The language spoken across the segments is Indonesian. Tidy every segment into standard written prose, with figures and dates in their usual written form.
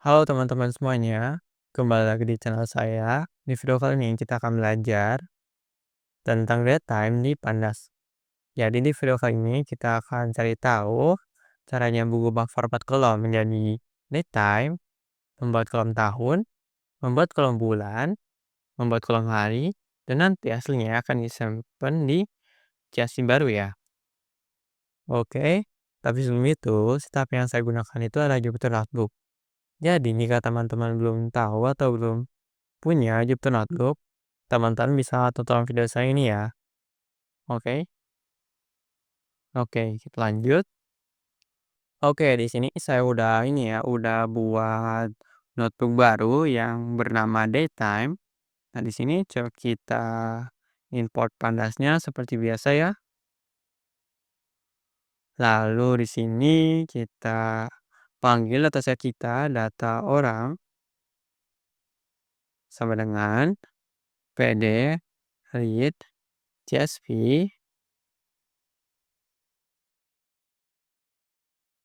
Halo teman-teman semuanya, kembali lagi di channel saya. Di video kali ini kita akan belajar tentang time di Pandas. Jadi di video kali ini kita akan cari tahu caranya mengubah format kolom menjadi time, membuat kolom tahun, membuat kolom bulan, membuat kolom hari, dan nanti hasilnya akan disimpan di CSV baru ya. Oke, tapi sebelum itu, step yang saya gunakan itu adalah Jupyter Notebook. Jadi jika teman-teman belum tahu atau belum punya Jupyter Notebook, teman-teman bisa tonton video saya ini ya. Oke, oke, kita lanjut. Oke, di sini saya udah ini ya, udah buat notebook baru yang bernama Daytime. Nah, di sini coba kita import pandasnya seperti biasa ya. Lalu di sini kita panggil dataset kita data orang sama dengan pd read csv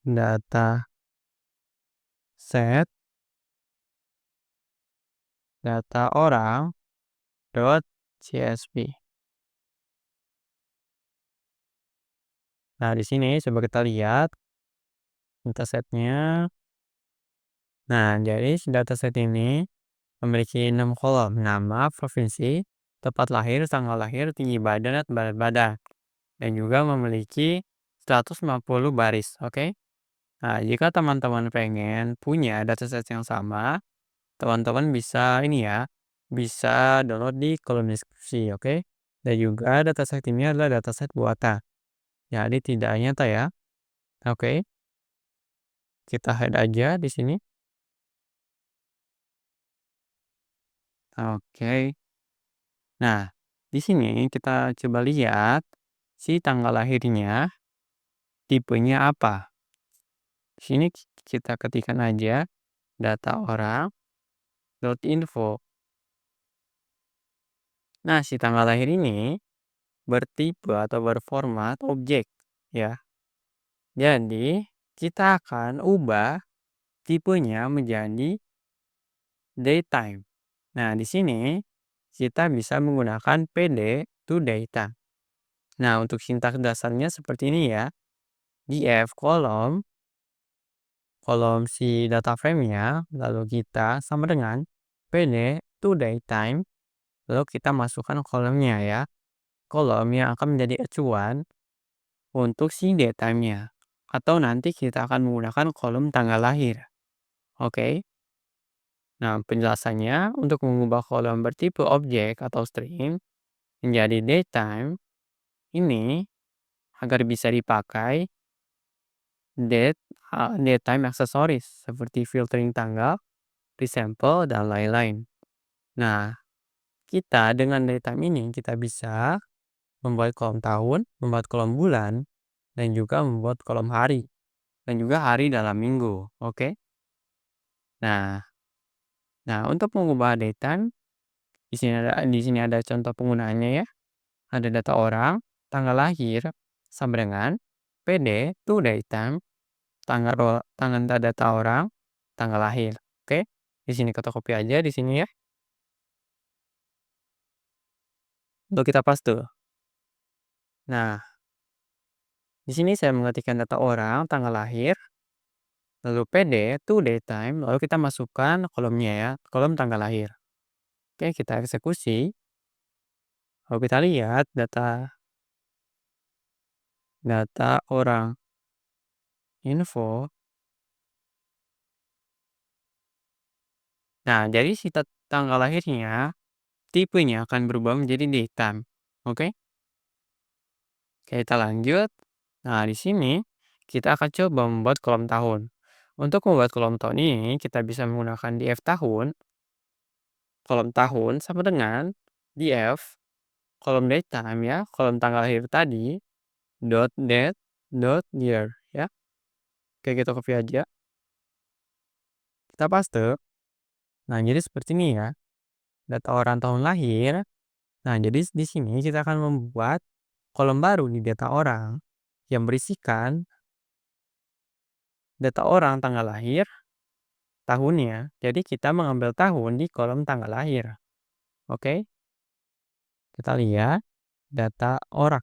data set data orang dot csv. Nah, di sini coba kita lihat datasetnya. Nah, jadi si dataset ini memiliki 6 kolom: nama, provinsi, tempat lahir, tanggal lahir, tinggi badan, dan berat badan. Dan juga memiliki 150 baris. Oke. Nah, jika teman-teman pengen punya dataset yang sama, teman-teman bisa ini ya, bisa download di kolom deskripsi. Oke. Dan juga dataset ini adalah dataset buatan. Jadi tidak nyata ya. Oke. Kita hide aja di sini. Oke. Nah, di sini kita coba lihat si tanggal lahirnya tipenya apa. Di sini kita ketikkan aja data orang .info. Nah, si tanggal lahir ini bertipe atau berformat objek ya. Jadi, kita akan ubah tipenya menjadi daytime. Nah, di sini kita bisa menggunakan pd to data. Nah, untuk sintaks dasarnya seperti ini ya. Df kolom si data frame-nya, lalu kita sama dengan pd to daytime, lalu kita masukkan kolomnya ya. Kolom yang akan menjadi acuan untuk si daytime-nya. Atau nanti kita akan menggunakan kolom tanggal lahir. Oke. Nah, penjelasannya untuk mengubah kolom bertipe objek atau string menjadi daytime ini agar bisa dipakai daytime aksesoris seperti filtering tanggal, resample, dan lain-lain. Nah, kita dengan daytime ini kita bisa membuat kolom tahun, membuat kolom bulan, dan juga membuat kolom hari. Dan juga hari dalam minggu. Oke. Nah, untuk mengubah daytime, di sini ada contoh penggunaannya ya. Ada data orang, tanggal lahir, sama dengan pd to daytime, tanggal data orang, tanggal lahir. Oke. Di sini kita copy aja di sini ya. Lalu kita paste. Nah, di sini saya mengetikkan data orang, tanggal lahir, lalu pd to daytime, lalu kita masukkan kolomnya ya, kolom tanggal lahir. Oke, kita eksekusi. Lalu kita lihat data orang info. Nah, jadi si tanggal lahirnya tipenya akan berubah menjadi daytime. Oke? Oke, kita lanjut. Nah, di sini kita akan coba membuat kolom tahun. Untuk membuat kolom tahun ini, kita bisa menggunakan df tahun. Kolom tahun sama dengan df kolom daytime ya, kolom tanggal lahir tadi, dot date, dot year ya. Oke, kita copy aja. Kita paste. Nah, jadi seperti ini ya. Data orang tahun lahir. Nah, jadi di sini kita akan membuat kolom baru di data orang yang berisikan data orang tanggal lahir, tahunnya. Jadi kita mengambil tahun di kolom tanggal lahir. Oke, kita lihat data orang.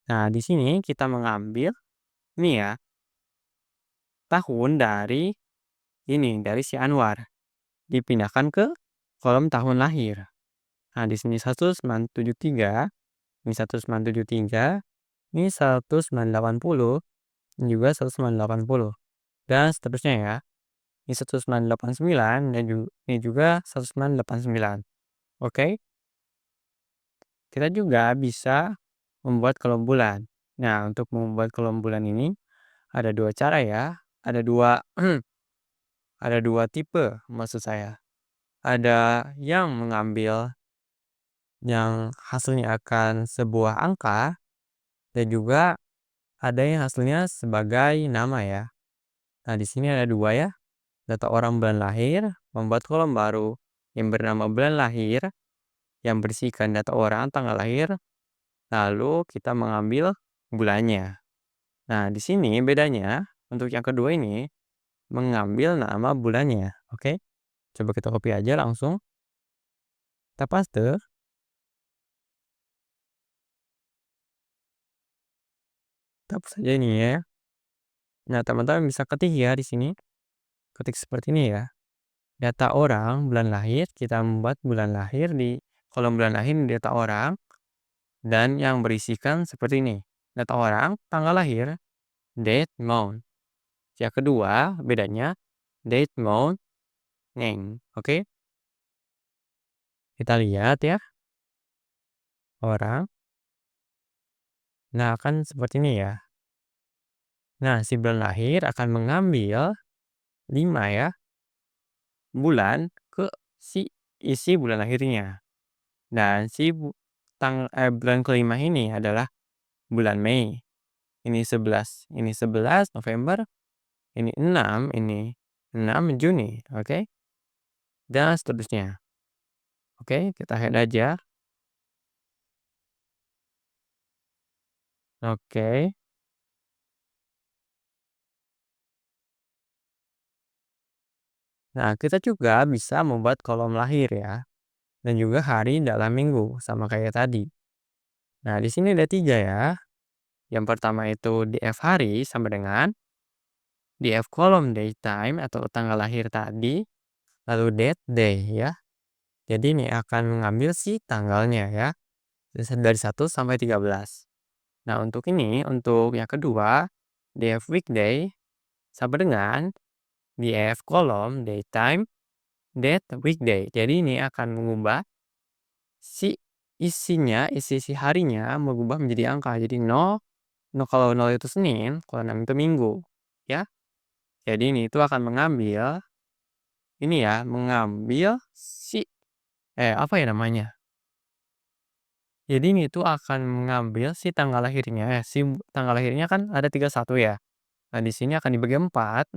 Nah, di sini kita mengambil ini ya, tahun dari si Anwar. Dipindahkan ke kolom tahun lahir. Nah, di sini 1973, ini 1973, ini 1980, ini juga 1980, dan seterusnya ya. Ini 1989 dan ini juga 1989. Oke, kita juga bisa membuat kolom bulan. Nah, untuk membuat kolom bulan ini ada dua cara ya. Ada dua ada dua tipe maksud saya. Ada yang mengambil yang hasilnya akan sebuah angka dan juga ada yang hasilnya sebagai nama ya. Nah, di sini ada dua ya. Data orang bulan lahir, membuat kolom baru yang bernama bulan lahir yang berisikan data orang tanggal lahir, lalu kita mengambil bulannya. Nah, di sini bedanya untuk yang kedua ini mengambil nama bulannya. Oke, coba kita copy aja langsung. Kita paste. Kita hapus saja ini ya. Nah, teman-teman bisa ketik ya di sini. Ketik seperti ini ya. Data orang bulan lahir, kita membuat bulan lahir di kolom bulan lahir di data orang dan yang berisikan seperti ini. Data orang, tanggal lahir, date, month. Yang kedua, bedanya date, month, name. Oke, kita lihat ya. Orang. Nah, akan seperti ini ya. Nah, si bulan lahir akan mengambil 5 ya bulan ke si isi bulan lahirnya. Dan si bulan kelima ini adalah bulan Mei. Ini 11, ini 11 November, ini 6 Juni, oke? Dan seterusnya. Oke, kita head aja. Oke. Nah, kita juga bisa membuat kolom lahir ya. Dan juga hari dalam minggu, sama kayak tadi. Nah, di sini ada 3 ya. Yang pertama itu DF hari sama dengan DF kolom daytime atau tanggal lahir tadi, lalu date day ya. Jadi ini akan mengambil si tanggalnya ya. Dari 1 sampai 13. Nah, untuk ini, untuk yang kedua, DF weekday sama dengan DF kolom daytime, date weekday. Jadi ini akan mengubah si isi harinya mengubah menjadi angka. Jadi 0, kalau 0 itu Senin, kalau 6 itu Minggu. Ya. Jadi ini itu akan mengambil si apa ya namanya? Jadi ini itu akan mengambil si tanggal lahirnya. Si tanggal lahirnya kan ada 31 ya. Nah, di sini akan dibagi 4.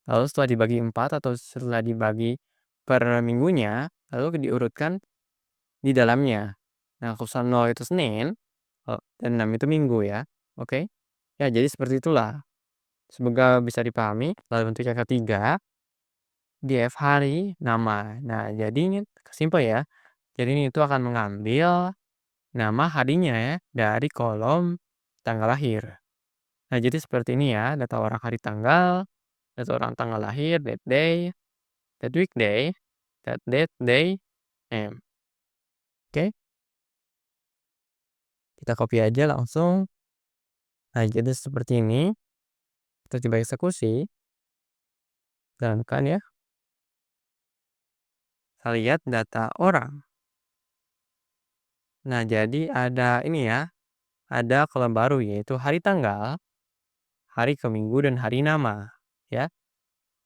Lalu setelah dibagi 4 atau setelah dibagi per minggunya, lalu diurutkan di dalamnya. Nah, kalau 0 itu Senin, dan 6 itu Minggu ya. Oke. Ya, jadi seperti itulah. Semoga bisa dipahami. Lalu untuk yang ketiga, DF hari, nama. Nah, jadi ini simpel ya. Jadi ini itu akan mengambil nama harinya ya dari kolom tanggal lahir. Nah, jadi seperti ini ya, data orang hari tanggal, data orang tanggal lahir, date day, date weekday, date day, name. Oke, kita copy aja langsung. Nah, jadi seperti ini. Kita coba eksekusi. Jalankan ya. Kita lihat data orang. Nah, jadi ada ini ya. Ada kolom baru yaitu hari tanggal, hari ke minggu, dan hari nama. Ya.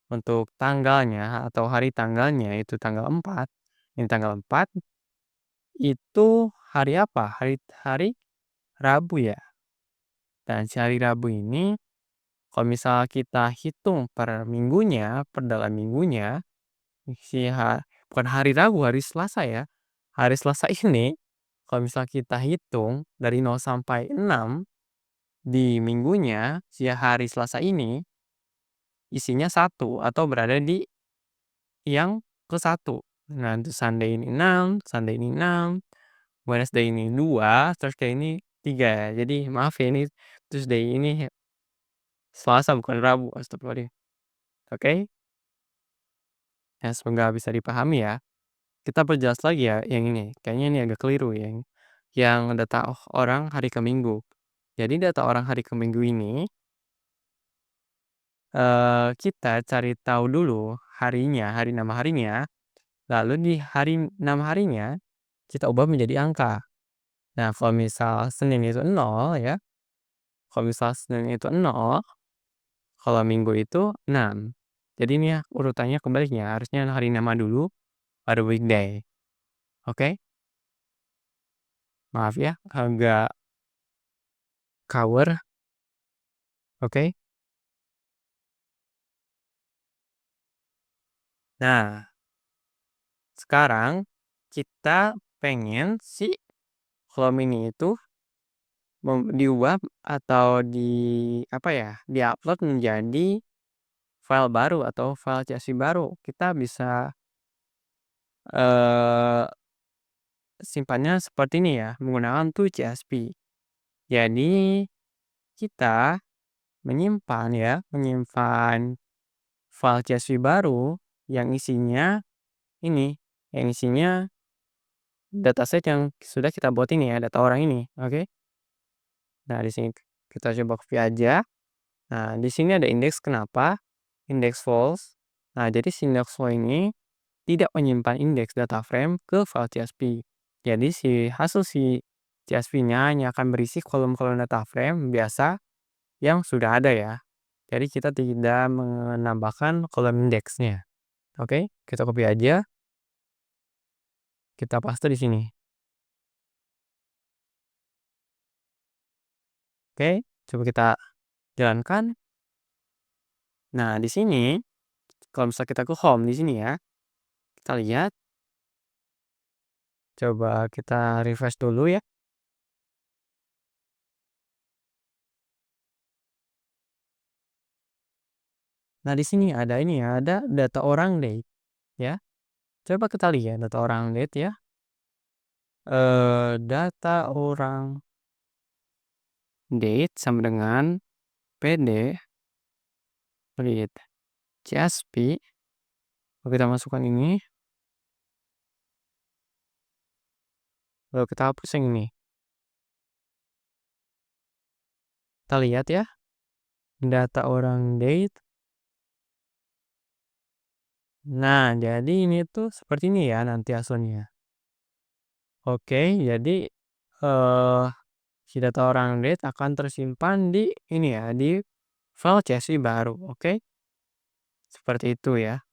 Untuk tanggalnya atau hari tanggalnya itu tanggal 4. Ini tanggal 4 itu hari apa? Hari Rabu ya. Dan si hari Rabu ini kalau misal kita hitung per minggunya, per dalam minggunya, bukan hari Rabu, hari Selasa ya. Hari Selasa ini kalau misal kita hitung dari 0 sampai 6 di minggunya, si hari Selasa ini, isinya satu atau berada di yang ke satu. Nah, untuk Sunday ini 6, Sunday ini 6, Wednesday ini 2, Thursday ini 3 ya. Jadi maaf ya ini Tuesday ini Selasa bukan Rabu, astagfirullahaladzim. Oke, ya semoga bisa dipahami ya. Kita perjelas lagi ya yang ini, kayaknya ini agak keliru yang data orang hari ke Minggu. Jadi data orang hari ke Minggu ini, kita cari tahu dulu harinya, hari nama harinya, lalu di hari nama harinya kita ubah menjadi angka. Nah, kalau misal Senin itu 0 ya, kalau misal Senin itu 0, kalau Minggu itu 6. Jadi ini ya urutannya kebaliknya, harusnya hari nama dulu baru weekday. Oke? Maaf ya agak cover, oke? Nah, sekarang kita pengen si kolom ini itu diubah atau apa ya, diupload menjadi file baru atau file CSV baru. Kita bisa, eee, simpannya seperti ini ya, menggunakan tool CSV. Jadi, kita menyimpan file CSV baru yang isinya ini, yang isinya dataset yang sudah kita buat ini ya, data orang ini, oke? Nah, di sini kita coba copy aja. Nah, di sini ada indeks kenapa, indeks false. Nah, jadi si indeks false ini tidak menyimpan indeks data frame ke file CSV. Jadi hasil si CSV-nya hanya akan berisi kolom-kolom data frame biasa yang sudah ada ya. Jadi kita tidak menambahkan kolom indeksnya. Oke, kita copy aja, kita paste di sini. Oke, coba kita jalankan. Nah, di sini kalau misalnya kita ke home di sini ya, kita lihat, coba kita refresh dulu ya. Nah, di sini ada ini ya, ada data orang date ya. Coba kita lihat data orang date ya. Data orang date sama dengan PD read CSV. Lalu kita masukkan ini, lalu kita hapus yang ini. Kita lihat ya, data orang date. Nah, jadi ini tuh seperti ini ya nanti hasilnya. Oke, jadi eh si data orang date akan tersimpan di ini ya, di file CSV baru. Oke, seperti itu ya.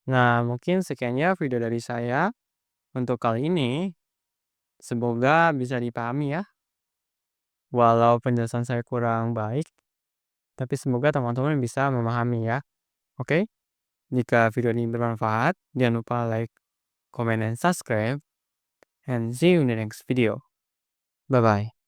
Nah, mungkin sekian ya video dari saya untuk kali ini. Semoga bisa dipahami ya. Walau penjelasan saya kurang baik, tapi semoga teman-teman bisa memahami ya. Oke, jika video ini bermanfaat, jangan lupa like, comment, and subscribe. And see you in the next video. Bye bye.